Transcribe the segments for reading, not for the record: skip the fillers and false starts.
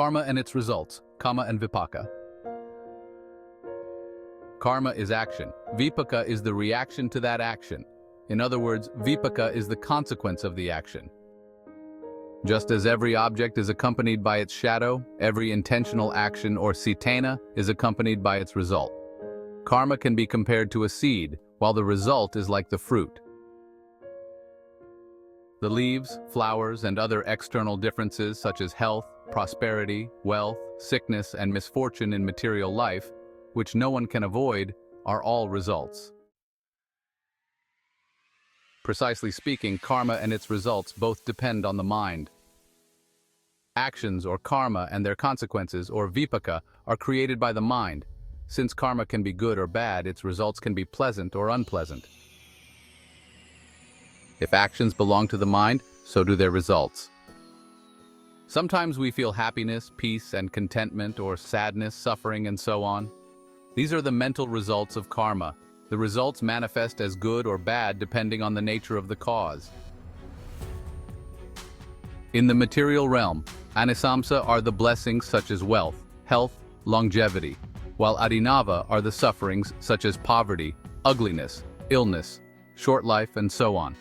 Karma and its results, Kamma and Vipaka. Karma is action. Vipaka is the reaction to that action. In other words, Vipaka is the consequence of the action. Just as every object is accompanied by its shadow, every intentional action or cetana is accompanied by its result. Karma can be compared to a seed, while the result is like the fruit. The leaves, flowers, and other external differences such as health, prosperity, wealth, sickness, and misfortune in material life, which no one can avoid, are all results. Precisely speaking, karma and its results both depend on the mind. Actions or karma and their consequences, or vipaka, are created by the mind. Since karma can be good or bad, its results can be pleasant or unpleasant. If actions belong to the mind, so do their results. Sometimes we feel happiness, peace, and contentment, or sadness, suffering, and so on. These are the mental results of karma. The results manifest as good or bad depending on the nature of the cause. In the material realm, anisamsa are the blessings such as wealth, health, longevity, while adinava are the sufferings such as poverty, ugliness, illness, short life, and so on.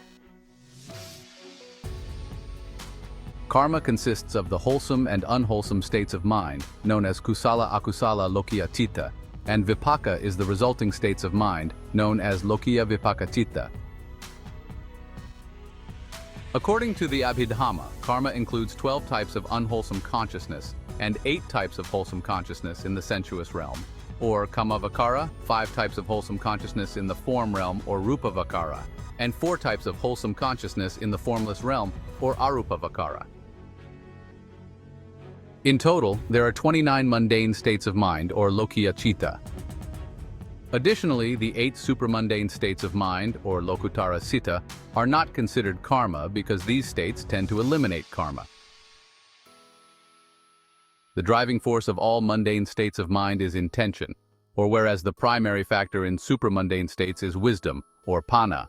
Karma consists of the wholesome and unwholesome states of mind, known as kusala akusala lokiya citta, and vipaka is the resulting states of mind, known as lokiya vipaka citta. According to the Abhidhamma, karma includes 12 types of unwholesome consciousness and 8 types of wholesome consciousness in the sensuous realm, or Kamma-vakara, 5 types of wholesome consciousness in the form realm, or Rupa-vakara, and 4 types of wholesome consciousness in the formless realm, or Arupa-vakara. In total, there are 29 mundane states of mind, or lokiya citta. Additionally, the 8 supramundane states of mind, or lokutara citta, are not considered karma because these states tend to eliminate karma. The driving force of all mundane states of mind is intention, or whereas the primary factor in supramundane states is wisdom, or panna.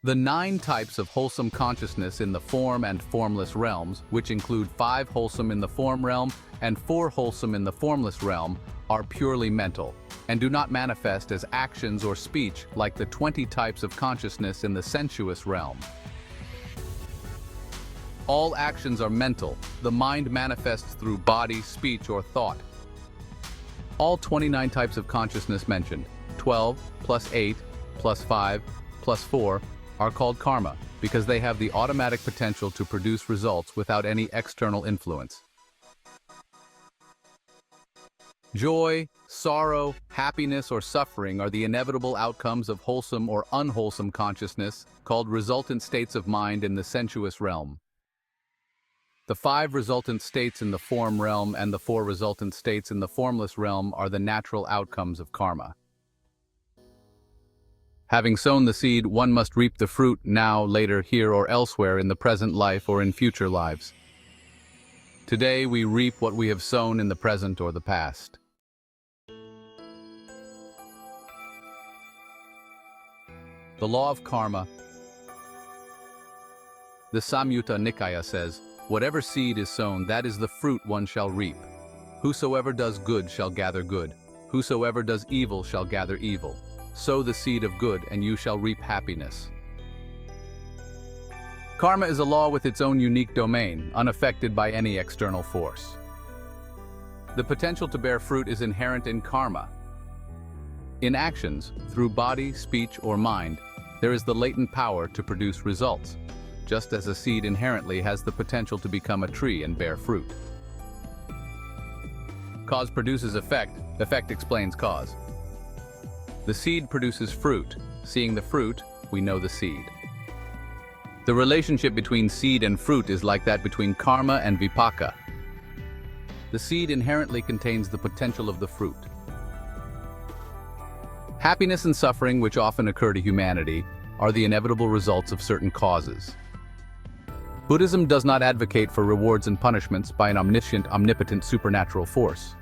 The 9 types of wholesome consciousness in the form and formless realms, which include 5 wholesome in the form realm and 4 wholesome in the formless realm, are purely mental, and do not manifest as actions or speech like the 20 types of consciousness in the sensuous realm. All actions are mental. The mind manifests through body, speech, or thought. All 29 types of consciousness mentioned, 12 plus 8 plus 5 plus 4, are called karma because they have the automatic potential to produce results without any external influence. Joy, sorrow, happiness, or suffering are the inevitable outcomes of wholesome or unwholesome consciousness, called resultant states of mind in the sensuous realm. The 5 resultant states in the form realm and the 4 resultant states in the formless realm are the natural outcomes of karma. Having sown the seed, one must reap the fruit now, later, here, or elsewhere in the present life or in future lives. Today, we reap what we have sown in the present or the past. The law of karma. The Samyutta Nikaya says, "Whatever seed is sown, that is the fruit one shall reap. Whosoever does good shall gather good. Whosoever does evil shall gather evil. Sow the seed of good, and you shall reap happiness." Karma is a law with its own unique domain, unaffected by any external force. The potential to bear fruit is inherent in karma. In actions, through body, speech, or mind, there is the latent power to produce results, just as a seed inherently has the potential to become a tree and bear fruit. Cause produces effect, effect explains cause. The seed produces fruit. Seeing the fruit, we know the seed. The relationship between seed and fruit is like that between karma and vipaka. The seed inherently contains the potential of the fruit. Happiness and suffering, which often occur to humanity, are the inevitable results of certain causes. Buddhism does not advocate for rewards and punishments by an omniscient, omnipotent supernatural force.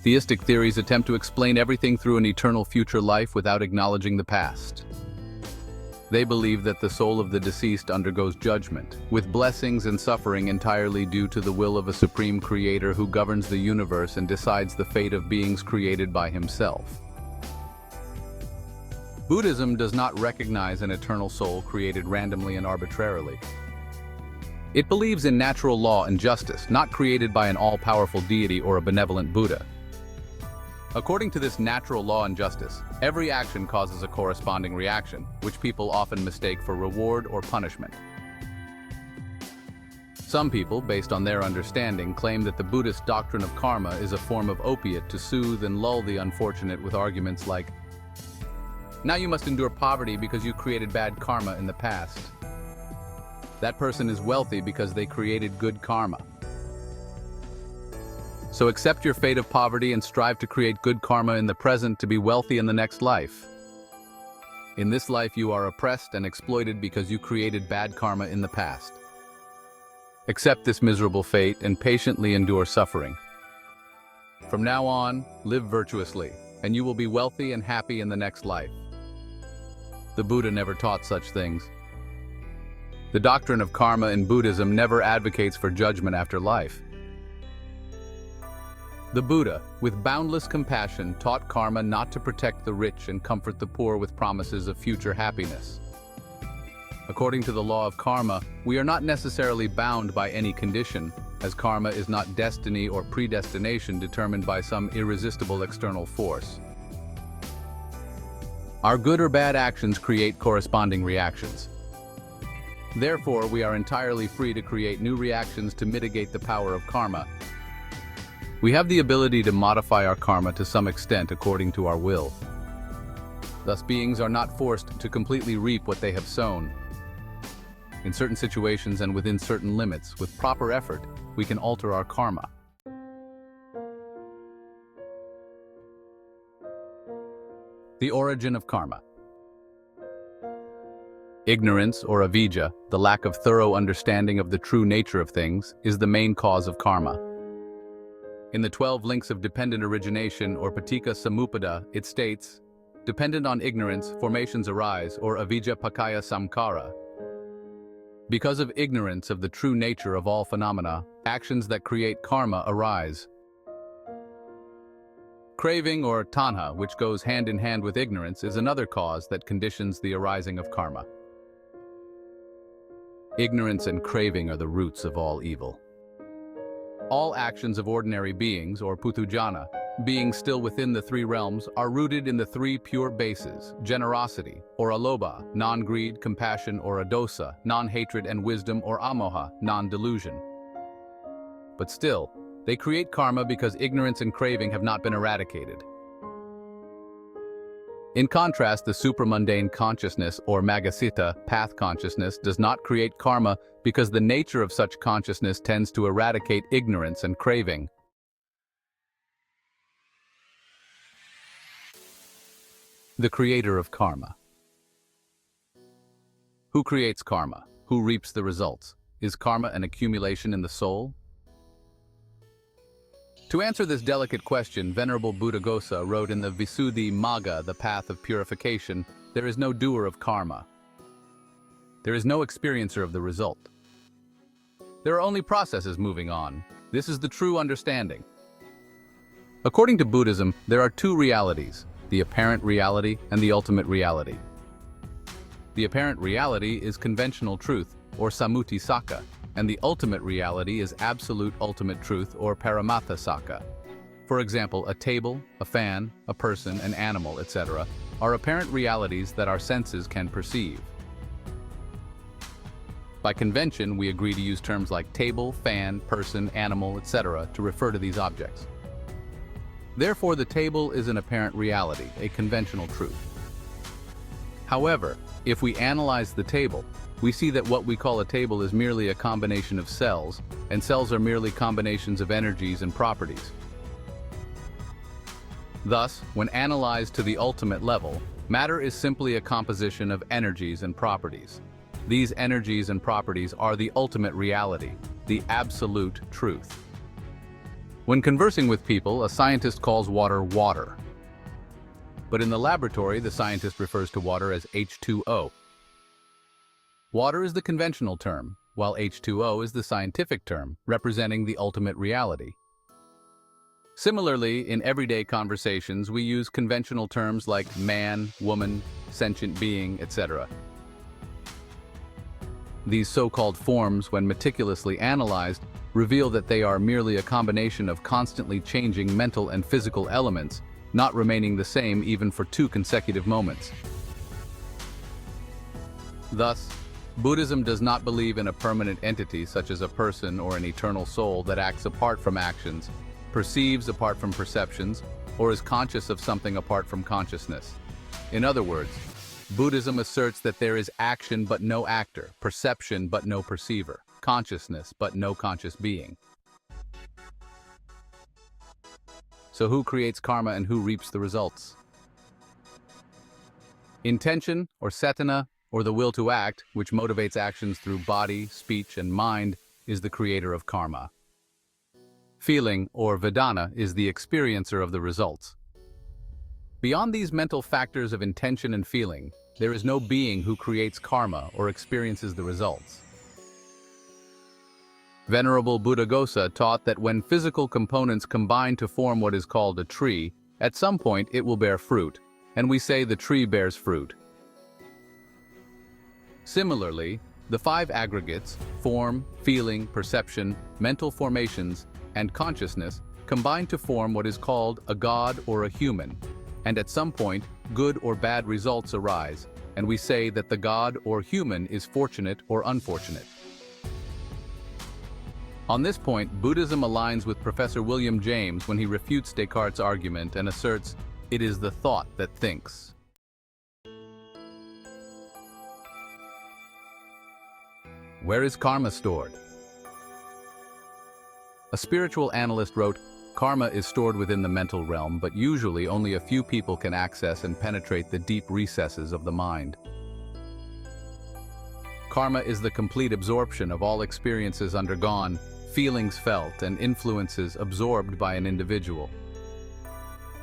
Theistic theories attempt to explain everything through an eternal future life without acknowledging the past. They believe that the soul of the deceased undergoes judgment, with blessings and suffering entirely due to the will of a supreme creator who governs the universe and decides the fate of beings created by himself. Buddhism does not recognize an eternal soul created randomly and arbitrarily. It believes in natural law and justice, not created by an all-powerful deity or a benevolent Buddha. According to this natural law and justice, every action causes a corresponding reaction, which people often mistake for reward or punishment. Some people, based on their understanding, claim that the Buddhist doctrine of karma is a form of opiate to soothe and lull the unfortunate with arguments like, "Now you must endure poverty because you created bad karma in the past. That person is wealthy because they created good karma. So accept your fate of poverty and strive to create good karma in the present to be wealthy in the next life. In this life you are oppressed and exploited because you created bad karma in the past. Accept this miserable fate and patiently endure suffering. From now on, live virtuously, and you will be wealthy and happy in the next life." The Buddha never taught such things. The doctrine of karma in Buddhism never advocates for judgment after life. The Buddha, with boundless compassion, taught karma not to protect the rich and comfort the poor with promises of future happiness. According to the law of karma, we are not necessarily bound by any condition, as karma is not destiny or predestination determined by some irresistible external force. Our good or bad actions create corresponding reactions. Therefore, we are entirely free to create new reactions to mitigate the power of karma. We have the ability to modify our karma to some extent according to our will. Thus, beings are not forced to completely reap what they have sown. In certain situations and within certain limits, with proper effort, we can alter our karma. The origin of karma. Ignorance, or avijja, the lack of thorough understanding of the true nature of things, is the main cause of karma. In the 12 links of dependent origination, or paticca samuppada, it states, "Dependent on ignorance, formations arise, or avijja pakaya samkara." Because of ignorance of the true nature of all phenomena, actions that create karma arise. Craving, or tanha, which goes hand in hand with ignorance, is another cause that conditions the arising of karma. Ignorance and craving are the roots of all evil. All actions of ordinary beings, or puthujjana, beings still within the three realms, are rooted in the three pure bases: generosity, or alobha, non-greed, compassion, or adosa, non-hatred, and wisdom, or amoha, non-delusion. But still, they create karma because ignorance and craving have not been eradicated. In contrast, the supramundane consciousness, or magasitta, path consciousness, does not create karma because the nature of such consciousness tends to eradicate ignorance and craving. The creator of karma. Who creates karma? Who reaps the results? Is karma an accumulation in the soul? To answer this delicate question, Venerable Buddhaghosa wrote in the Visuddhi Magga, the path of purification, there is no doer of karma. There is no experiencer of the result. There are only processes moving on. This is the true understanding. According to Buddhism, there are two realities, the apparent reality and the ultimate reality. The apparent reality is conventional truth, or sammuti sakka, and the ultimate reality is absolute ultimate truth, or paramatha sakka. For example, a table, a fan, a person, an animal, etc., are apparent realities that our senses can perceive. By convention, we agree to use terms like table, fan, person, animal, etc. to refer to these objects. Therefore, the table is an apparent reality, a conventional truth. However, if we analyze the table, we see that what we call a table is merely a combination of cells, and cells are merely combinations of energies and properties. Thus, when analyzed to the ultimate level, matter is simply a composition of energies and properties. These energies and properties are the ultimate reality, the absolute truth. When conversing with people, a scientist calls water water. But in the laboratory, the scientist refers to water as H2O. Water is the conventional term, while H2O is the scientific term, representing the ultimate reality. Similarly, in everyday conversations, we use conventional terms like man, woman, sentient being, etc. These so-called forms, when meticulously analyzed, reveal that they are merely a combination of constantly changing mental and physical elements, not remaining the same even for 2 consecutive moments. Thus, Buddhism does not believe in a permanent entity such as a person or an eternal soul that acts apart from actions, perceives apart from perceptions, or is conscious of something apart from consciousness. In other words, Buddhism asserts that there is action but no actor, perception but no perceiver, consciousness but no conscious being. So who creates karma and who reaps the results? Intention, or cetana, or the will to act, which motivates actions through body, speech, and mind, is the creator of karma. Feeling, or vedana, is the experiencer of the results. Beyond these mental factors of intention and feeling, there is no being who creates karma or experiences the results. Venerable Buddhaghosa taught that when physical components combine to form what is called a tree, at some point it will bear fruit, and we say the tree bears fruit. Similarly, the 5 aggregates, form, feeling, perception, mental formations, and consciousness, combine to form what is called a god or a human, and at some point, good or bad results arise, and we say that the god or human is fortunate or unfortunate. On this point, Buddhism aligns with Professor William James when he refutes Descartes' argument and asserts, it is the thought that thinks. Where is karma stored? A spiritual analyst wrote, karma is stored within the mental realm, but usually only a few people can access and penetrate the deep recesses of the mind. Karma is the complete absorption of all experiences undergone, feelings felt, and influences absorbed by an individual.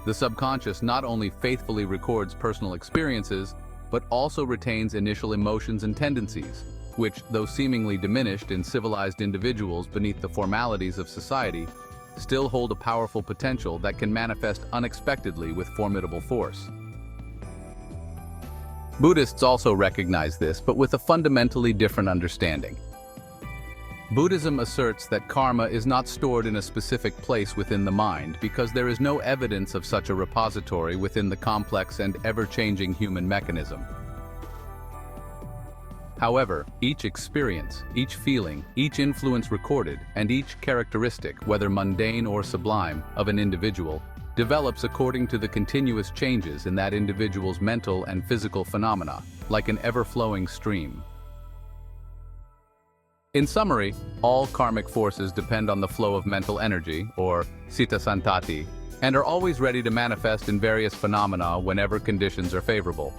The subconscious not only faithfully records personal experiences, but also retains initial emotions and tendencies, which, though seemingly diminished in civilized individuals beneath the formalities of society, still hold a powerful potential that can manifest unexpectedly with formidable force. Buddhists also recognize this, but with a fundamentally different understanding. Buddhism asserts that karma is not stored in a specific place within the mind because there is no evidence of such a repository within the complex and ever-changing human mechanism. However, each experience, each feeling, each influence recorded, and each characteristic, whether mundane or sublime, of an individual, develops according to the continuous changes in that individual's mental and physical phenomena, like an ever-flowing stream. In summary, all karmic forces depend on the flow of mental energy, or citta santati, and are always ready to manifest in various phenomena whenever conditions are favorable.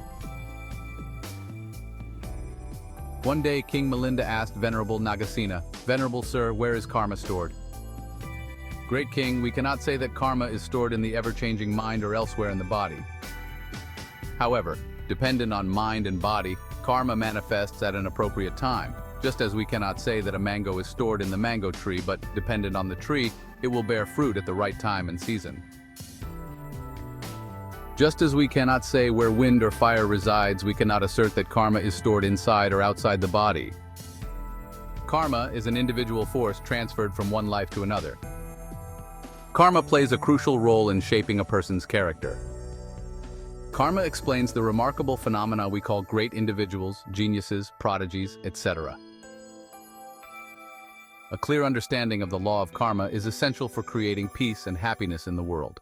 One day, King Milinda asked Venerable Nagasena, "Venerable Sir, where is karma stored?" "Great King, we cannot say that karma is stored in the ever-changing mind or elsewhere in the body. However, dependent on mind and body, karma manifests at an appropriate time, just as we cannot say that a mango is stored in the mango tree, but dependent on the tree, it will bear fruit at the right time and season. Just as we cannot say where wind or fire resides, we cannot assert that karma is stored inside or outside the body. Karma is an individual force transferred from one life to another. Karma plays a crucial role in shaping a person's character. Karma explains the remarkable phenomena we call great individuals, geniuses, prodigies, etc. A clear understanding of the law of karma is essential for creating peace and happiness in the world.